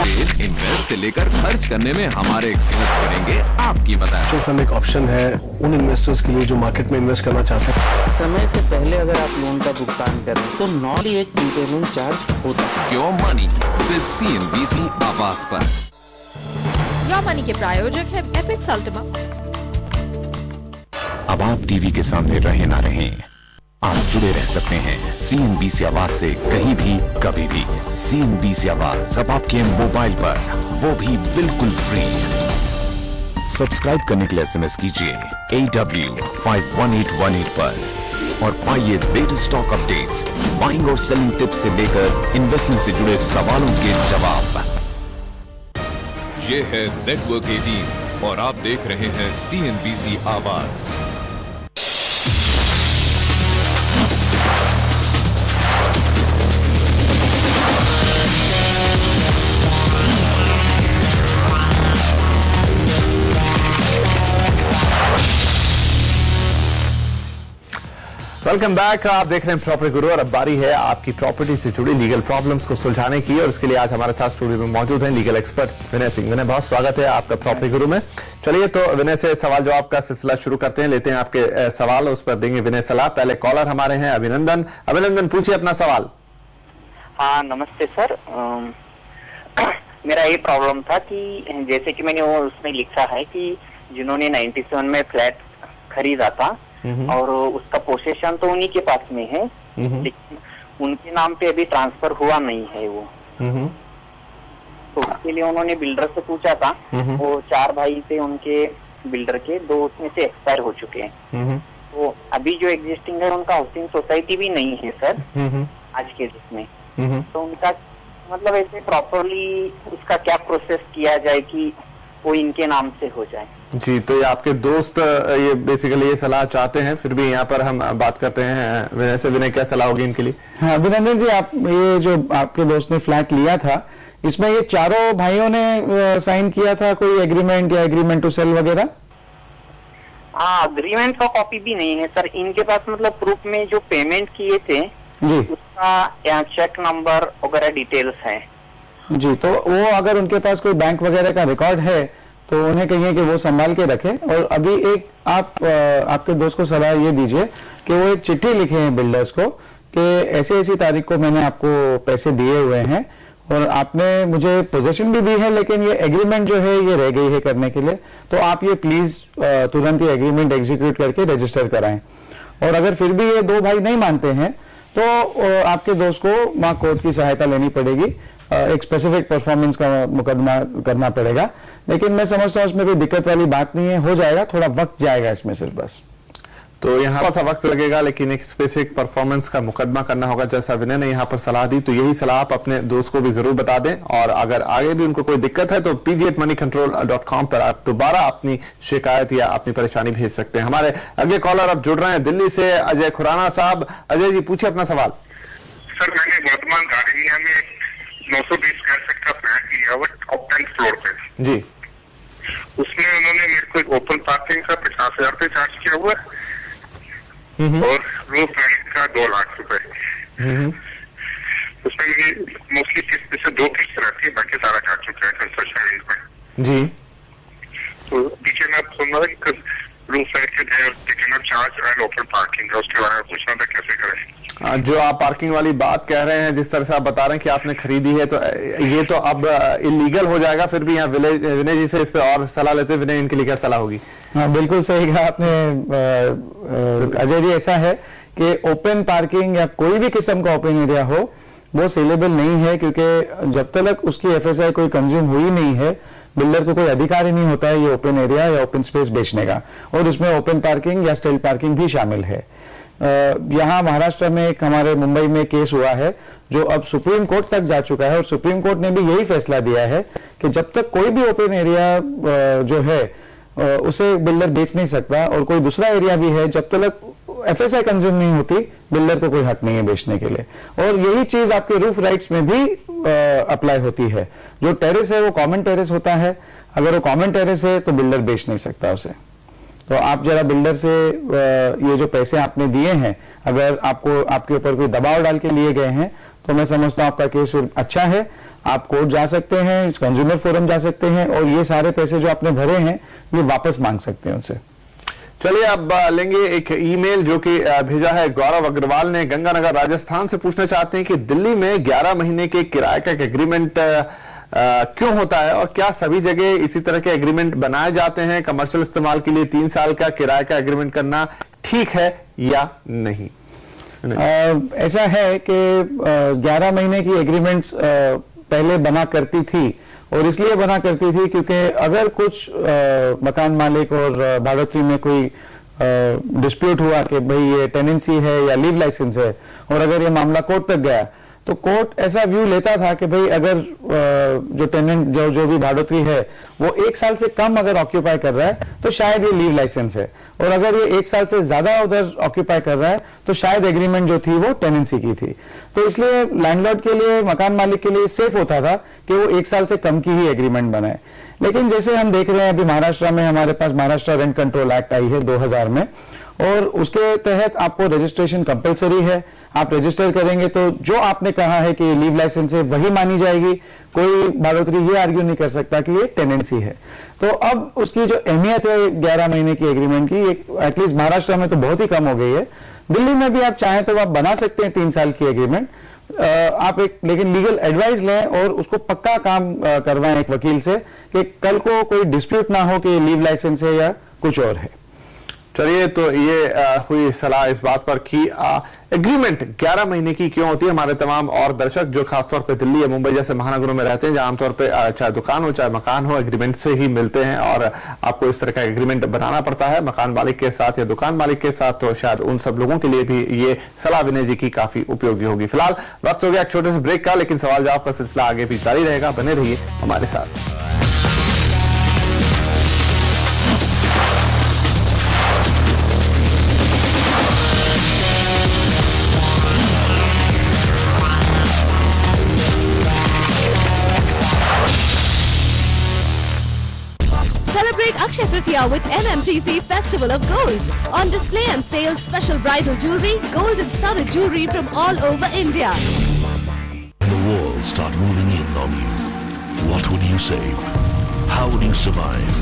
Save invest से लेकर खर्च करने में हमारे एक्सपर्ट्स करेंगे आपकी मदद। म्यूचुअल फंड एक ऑप्शन है उन इन्वेस्टर्स के लिए जो मार्केट में इन्वेस्ट करना चाहते हैं। समय से पहले अगर आप लोन का भुगतान करें तो नॉर्मली एक प्रीपेमेंट चार्ज होता है। योर मनी सिर्फ CNBC आवाज पर। योर मनी के प्रायोजक है एपिक्स अल्टिमा। अब आप टीवी के सामने रहे ना रहें, आप जुड़े रह सकते हैं CNBC आवाज से कहीं भी कभी भी। CNBC आवाज अब आपके मोबाइल पर, वो भी बिल्कुल फ्री। सब्सक्राइब करने के लिए SMS कीजिए AW51818 पर और पाइए लेटेस्ट स्टॉक अपडेट्स, बाइंग और सेलिंग टिप्स से लेकर इन्वेस्टमेंट से जुड़े सवालों के जवाब। ये है नेटवर्क 18 और आप देख रहे हैं CNBC आवाज। Welcome back. आप देख रहे हैं प्रॉपर्टी गुरु और अब बारी है आपकी प्रॉपर्टी से जुड़ी लीगल प्रॉब्लम्स को सुलझाने की और इसके लिए आज हमारे साथ स्टूडियो में मौजूद हैं लीगल एक्सपर्ट विनय सिंह। विनय, बहुत स्वागत है आपका प्रॉपर्टी गुरु में। चलिए तो विनय से सवाल जवाब का सिलसिला शुरू करते हैं, लेते हैं आपके सवाल, उस पर देंगे विनय सलाह। पहले कॉलर हमारे हैं अभिनंदन। अभिनंदन, पूछिए अपना सवाल। हाँ, नमस्ते सर। मेरा ये प्रॉब्लम था कि जैसे कि मैंने वो उसमें लिखा है कि जिन्होंने 97 में फ्लैट खरीदा था और उसका पोसेशन तो उन्हीं के पास में है, लेकिन उनके नाम पे अभी ट्रांसफर हुआ नहीं है वो। तो उसके लिए उन्होंने बिल्डर से पूछा था, वो 4 भाई थे उनके बिल्डर के, 2 उसमें से एक्सपायर हो चुके हैं। तो अभी जो एग्जिस्टिंग है उनका हाउसिंग सोसाइटी भी नहीं है सर आज के डेट में। तो उनका मतलब ऐसे प्रॉपरली उसका क्या प्रोसेस किया जाए कि वो इनके नाम से हो जाए। जी, तो ये आपके दोस्त ये बेसिकली ये सलाह चाहते हैं, फिर भी यहाँ पर हम बात करते हैं विनय से। विनय, क्या सलाह होगी इनके लिए? हाँ अभिनंदन जी, आप ये जो आपके दोस्त ने फ्लैट लिया था, इसमें ये चारों भाइयों ने साइन किया था कोई एग्रीमेंट या एग्रीमेंट टू सेल वगैरह? हाँ, अग्रीमेंट का कॉपी भी नहीं है सर इनके पास। मतलब प्रूफ में जो पेमेंट किए थे जी, उसका चेक नंबर वगैरह डिटेल्स है जी। तो वो अगर उनके पास कोई बैंक वगैरह का रिकॉर्ड है तो उन्हें कहिए कि वो संभाल के रखें। और अभी एक आप आपके दोस्त को सलाह ये दीजिए कि वो एक चिट्ठी लिखे हैं बिल्डर्स को कि ऐसी ऐसी तारीख को मैंने आपको पैसे दिए हुए हैं और आपने मुझे पोजीशन भी दी है, लेकिन ये एग्रीमेंट जो है ये रह गई है करने के लिए, तो आप ये प्लीज तुरंत ये एग्रीमेंट एग्जीक्यूट करके रजिस्टर कराएं। और अगर फिर भी ये 2 भाई नहीं मानते हैं तो आपके दोस्त को वहां कोर्ट की सहायता लेनी पड़ेगी, एक स्पेसिफिक परफॉर्मेंस का मुकदमा करना पड़ेगा। लेकिन मैं समझता हूं इसमें कोई दिक्कत वाली बात नहीं है, हो जाएगा, थोड़ा वक्त जाएगा इसमें सिर्फ बस। तो यहाँ सा वक्त लगेगा, लेकिन एक स्पेसिफिक परफॉर्मेंस का मुकदमा करना होगा जैसा विनय ने यहाँ पर सलाह दी। तो यही सलाह आप अपने दोस्त को भी जरूर बता दें और अगर आगे भी उनको कोई दिक्कत है तो pg@moneycontrol.com पर आप दोबारा अपनी शिकायत या अपनी परेशानी भेज सकते हैं। हमारे अगले कॉलर अब जुड़ रहे हैं दिल्ली से अजय खुराना साहब। अजय जी, पूछिए अपना सवाल। सर, मैंने वर्तमान गार्डनिया में 920 स्क्वायर फीट का फ्लैट लिया हुआ टॉप 10 फ्लोर पे जी। उसमें उन्होंने मेरे को एक ओपन पार्किंग का 50,000 रुपये चार्ज किया हुआ और रूफ रेंट का 2 लाख रुपए। उसमें मेरी मोस्टली किस्त से 2 किस्त रहती है, बाकी सारा काट चुका है कंस्ट्रक्शन रेंट में जी। तो पीछे मैं सुन रहा था कि रूफ रेंट के taken up charge and open parking का, उसके बारे में पूछना था कैसे करें। जो आप पार्किंग वाली बात कह रहे हैं, जिस तरह से आप बता रहे हैं कि आपने खरीदी है, तो ये तो अब इलीगल हो जाएगा। फिर भी यहाँ विनय जी से इस पे और सलाह लेते हैं। विनय, इनके लिए क्या सलाह होगी? हाँ बिल्कुल सही कहा आपने अजय जी। ऐसा है कि ओपन पार्किंग या कोई भी किस्म का ओपन एरिया हो वो सेलेबल नहीं है, क्योंकि जब तक उसकी FSI कोई कंज्यूम हुई नहीं है, बिल्डर को कोई अधिकार ही नहीं होता है ये ओपन एरिया या ओपन स्पेस बेचने का। और उसमें ओपन पार्किंग या स्टेल पार्किंग भी शामिल है। यहाँ महाराष्ट्र में एक हमारे मुंबई में केस हुआ है जो अब सुप्रीम कोर्ट तक जा चुका है और सुप्रीम कोर्ट ने भी यही फैसला दिया है कि जब तक कोई भी ओपन एरिया जो है उसे बिल्डर बेच नहीं सकता और कोई दूसरा एरिया भी है, जब तक FSI कंज्यूम नहीं होती बिल्डर को कोई हक नहीं है बेचने के लिए। और यही चीज आपके रूफ राइट्स में भी अप्लाई होती है। जो टेरेस है वो कॉमन टेरेस होता है, अगर वो कॉमन टेरेस है तो बिल्डर बेच नहीं सकता उसे। तो आप जरा बिल्डर से ये जो पैसे आपने दिए हैं, अगर आपको आपके ऊपर कोई दबाव डाल के लिए गए हैं, तो मैं समझता हूं आपका केस अच्छा है। आप कोर्ट जा सकते हैं, कंज्यूमर फोरम जा सकते हैं और ये सारे पैसे जो आपने भरे हैं ये वापस मांग सकते हैं उनसे। चलिए अब लेंगे एक ईमेल जो कि भेजा है गौरव अग्रवाल ने गंगानगर राजस्थान से। पूछना चाहते हैं कि दिल्ली में 11 महीने के किराए का एग्रीमेंट क्यों होता है और क्या सभी जगह इसी तरह के एग्रीमेंट बनाए जाते हैं? कमर्शियल इस्तेमाल के लिए 3 साल का किराए का एग्रीमेंट करना ठीक है या नहीं? ऐसा है कि 11 महीने की एग्रीमेंट्स पहले बना करती थी और इसलिए बना करती थी क्योंकि अगर कुछ मकान मालिक और भाड़ोत्री में कोई डिस्प्यूट हुआ कि भाई ये टेनेंसी है या लीव लाइसेंस है और अगर ये मामला कोर्ट तक गया तो कोर्ट ऐसा व्यू लेता था कि भाई अगर जो टेनेंट जो भी भाड़ोत्री है वो 1 साल से कम अगर ऑक्यूपाई कर रहा है तो शायद ये लीव लाइसेंस है, और अगर ये 1 साल से ज्यादा उधर ऑक्यूपाई कर रहा है तो शायद एग्रीमेंट जो थी वो टेनेंसी की थी। तो इसलिए लैंडलॉर्ड के लिए, मकान मालिक के लिए सेफ होता था कि वो 1 साल से कम की ही एग्रीमेंट बनाए। लेकिन जैसे हम देख रहे हैं अभी महाराष्ट्र में हमारे पास महाराष्ट्र रेंट कंट्रोल एक्ट आई है 2000 में, और उसके तहत आपको रजिस्ट्रेशन कंपलसरी है। आप रजिस्टर करेंगे तो जो आपने कहा है कि लीव लाइसेंस है वही मानी जाएगी। कोई भाड़ोत्री ये आर्ग्यू नहीं कर सकता कि ये टेनेंसी है। तो अब उसकी जो अहमियत है 11 महीने की एग्रीमेंट की, एटलीस्ट महाराष्ट्र में तो बहुत ही कम हो गई है। दिल्ली में भी आप चाहें तो आप बना सकते हैं 3 साल की एग्रीमेंट। आप एक लेकिन लीगल एडवाइस लें और उसको पक्का काम करवाएं एक वकील से कि कल को कोई डिस्प्यूट ना हो कि लीव लाइसेंस है या कुछ और है। चलिए, तो ये हुई सलाह इस बात पर कि एग्रीमेंट 11 महीने की क्यों होती है। हमारे तमाम और दर्शक जो खासतौर पे दिल्ली या मुंबई जैसे महानगरों में रहते हैं जहां आमतौर पे चाहे दुकान हो चाहे मकान हो एग्रीमेंट से ही मिलते हैं और आपको इस तरह का एग्रीमेंट बनाना पड़ता है मकान मालिक के साथ या दुकान मालिक के साथ, तो शायद उन सब लोगों के लिए भी ये सलाह विनय जी की काफी उपयोगी होगी। फिलहाल वक्त हो गया एक छोटे से ब्रेक का, लेकिन सवाल जवाब का सिलसिला आगे भी जारी रहेगा। बने रहिए हमारे साथ। Celebrate Akshaya Tritiya with MMTC Festival of Gold. On display and sale special bridal jewelry, gold and studded jewelry from all over India. When the walls start moving in on you, what would you save? How would you survive?